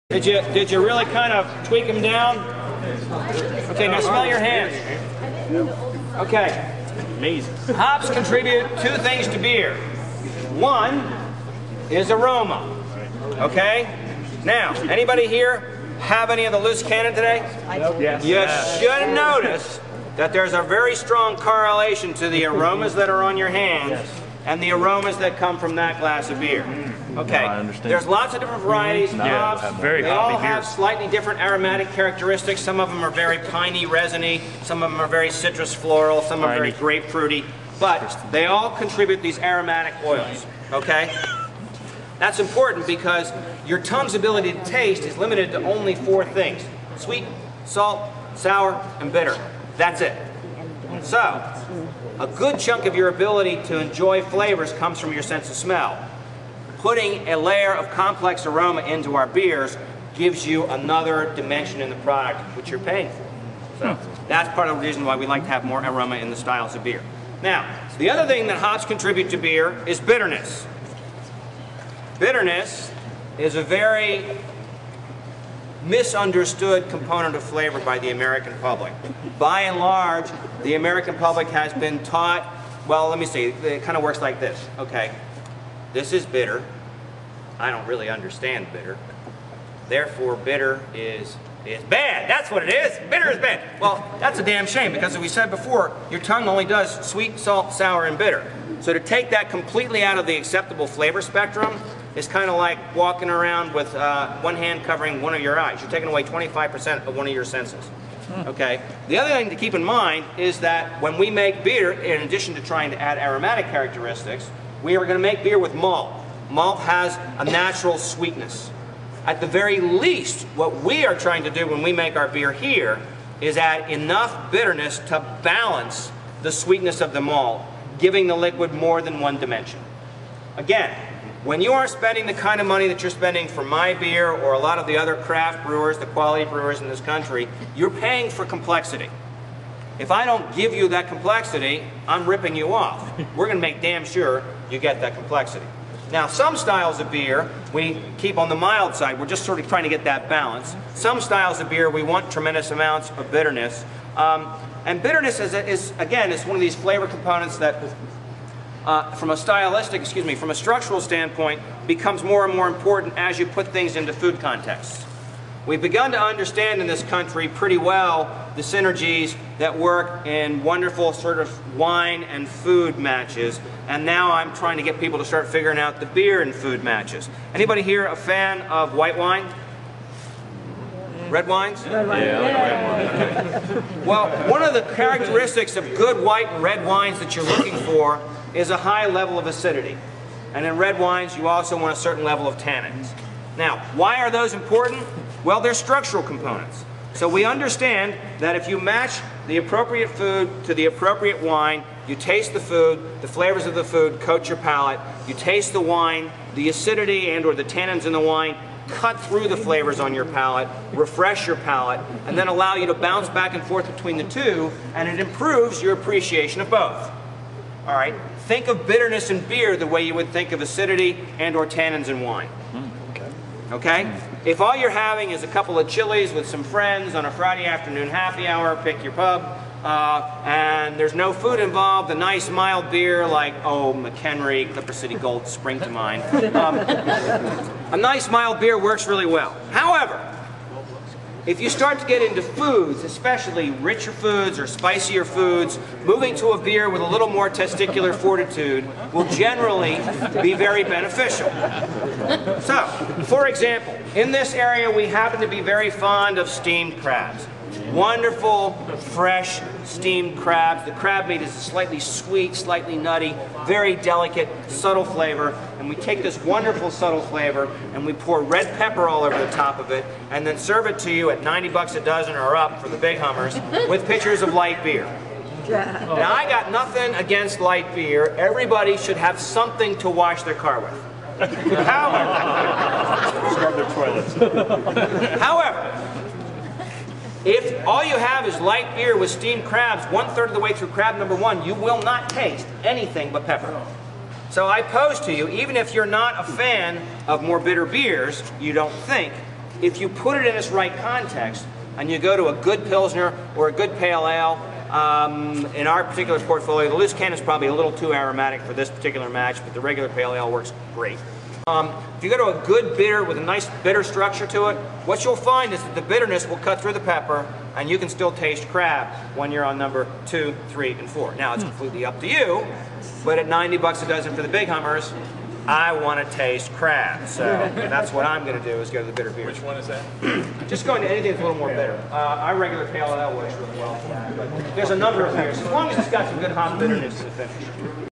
Did you really kind of tweak them down? Okay, now smell your hands. Okay. Amazing. Hops contribute two things to beer. One is aroma. Okay? Now, anybody here have any of the loose cannon today? Yes. You should notice that there's a very strong correlation to the aromas that are on your hands and the aromas that come from that glass of beer. Okay, I understand. There's lots of different varieties of hops. They all have slightly different aromatic characteristics. Some of them are very piney, resiny. Some of them are very citrus floral. Some are very grapefruity. But they all contribute these aromatic oils. Okay? That's important because your tongue's ability to taste is limited to only four things: sweet, salt, sour, and bitter. That's it. So, a good chunk of your ability to enjoy flavors comes from your sense of smell. Putting a layer of complex aroma into our beers gives you another dimension in the product which you're paying for. So that's part of the reason why we like to have more aroma in the styles of beer. Now, the other thing that hops contribute to beer is bitterness. Bitterness is a very misunderstood component of flavor by the American public. By and large, the American public has been taught, well, let me see, it kind of works like this. Okay, this is bitter. I don't really understand bitter. Therefore, bitter is bad. That's what it is. Bitter is bad. Well, that's a damn shame because as we said before, your tongue only does sweet, salt, sour, and bitter. So to take that completely out of the acceptable flavor spectrum is kind of like walking around with one hand covering one of your eyes. You're taking away 25% of one of your senses. Okay. The other thing to keep in mind is that when we make beer, in addition to trying to add aromatic characteristics, we are going to make beer with malt. Malt has a natural sweetness. At the very least, what we are trying to do when we make our beer here is add enough bitterness to balance the sweetness of the malt, giving the liquid more than one dimension. Again, when you are spending the kind of money that you're spending for my beer or a lot of the other craft brewers, the quality brewers in this country, you're paying for complexity. If I don't give you that complexity, I'm ripping you off. We're going to make damn sure you get that complexity. Now, some styles of beer we keep on the mild side. We're just sort of trying to get that balance. Some styles of beer we want tremendous amounts of bitterness. And bitterness is one of these flavor components that from a structural standpoint becomes more and more important as you put things into food contexts. We've begun to understand in this country pretty well the synergies that work in wonderful sort of wine and food matches, and now I'm trying to get people to start figuring out the beer and food matches. Anybody here a fan of white wine? Red wines? Red wine. Yeah, okay. Well, one of the characteristics of good white and red wines that you're looking for is a high level of acidity. And in red wines, you also want a certain level of tannins. Now, why are those important? Well, they're structural components. So we understand that if you match the appropriate food to the appropriate wine, you taste the food, the flavors of the food coat your palate, you taste the wine, the acidity and or the tannins in the wine cut through the flavors on your palate, refresh your palate, and then allow you to bounce back and forth between the two, and it improves your appreciation of both. All right? Think of bitterness in beer the way you would think of acidity and or tannins in wine. Okay? If all you're having is a couple of chilies with some friends on a Friday afternoon happy hour, pick your pub, and there's no food involved, a nice mild beer like, oh, McHenry, Clipper City Gold spring to mind. A nice mild beer works really well. However, if you start to get into foods, especially richer foods or spicier foods, moving to a beer with a little more testicular fortitude will generally be very beneficial. So, for example, in this area we happen to be very fond of steamed crabs. Wonderful, fresh, steamed crabs. The crab meat is slightly sweet, slightly nutty, very delicate, subtle flavor. And we take this wonderful, subtle flavor and we pour red pepper all over the top of it and then serve it to you at 90 bucks a dozen or up for the big hummers with pitchers of light beer. Now, I got nothing against light beer. Everybody should have something to wash their car with. However, if all you have is light beer with steamed crabs, 1/3 of the way through crab number one, you will not taste anything but pepper. So I pose to you, even if you're not a fan of more bitter beers, you don't think, if you put it in its right context, and you go to a good Pilsner or a good Pale Ale, in our particular portfolio, the loose cannon is probably a little too aromatic for this particular match, but the regular Pale Ale works great. If you go to a good bitter with a nice bitter structure to it, what you'll find is that the bitterness will cut through the pepper, and you can still taste crab when you're on number 2, 3, and 4. Now, it's completely up to you, but at 90 bucks a dozen for the big Hummers, I want to taste crab. So that's what I'm going to do, is go to the bitter beer. Which one is that? Just going to anything that's a little more bitter. Our regular Pale Ale works really well for that, but there's a number of beers, as long as it's got some good hop bitterness to the finish.